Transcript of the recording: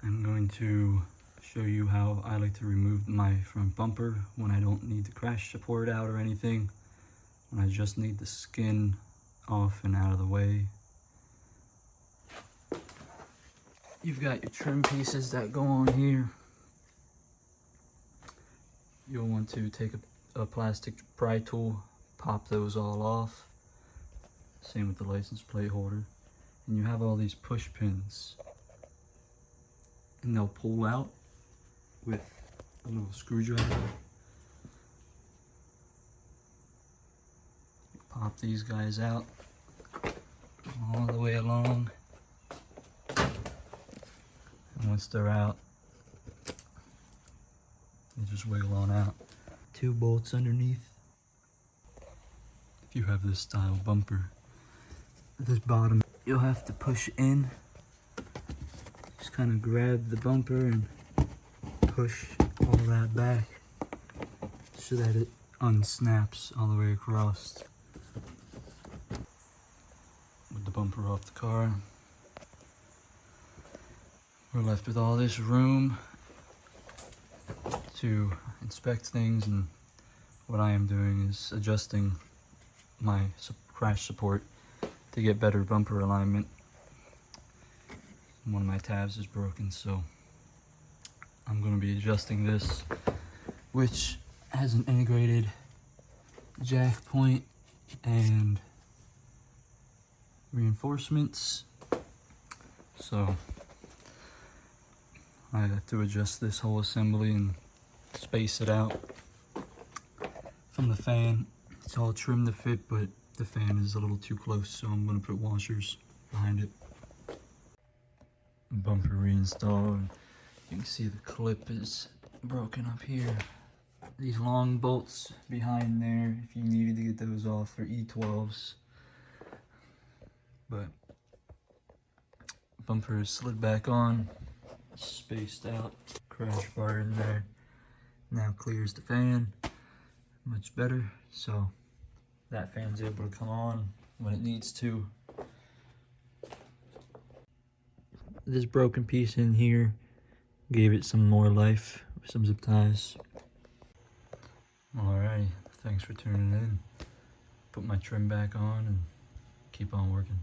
I'm going to show you how I like to remove my front bumper when I don't need the crash support out or anything, when I just need the skin off and out of the way. You've got your trim pieces that go on here. You'll want to take a plastic pry tool, pop those all off. Same with the license plate holder. And you have all these push pins, and they'll pull out with a little screwdriver. Pop these guys out all the way along, and once they're out, you just wiggle on out. 2 bolts underneath. If you have this style bumper, this bottom you'll have to push in. Just kind of grab the bumper and push all that back so that it unsnaps all the way across. With the bumper off the car, we're left with all this room to inspect things, and what I am doing is adjusting my crash support to get better bumper alignment. One of my tabs is broken, so I'm going to be adjusting this, which has an integrated jack point and reinforcements. So I have to adjust this whole assembly and space it out from the fan. It's all trimmed to fit, but the fan is a little too close, so I'm going to put washers behind it. Bumper reinstall. You can see the clip is broken up here. These long bolts behind there, if you needed to get those off, are E12s. But bumper is slid back on, spaced out, crash bar in there. Now clears the fan much better, so that fan's able to come on when it needs to. This broken piece in here gave it some more life with some zip ties. Alrighty, thanks for tuning in. Put my trim back on and keep on working.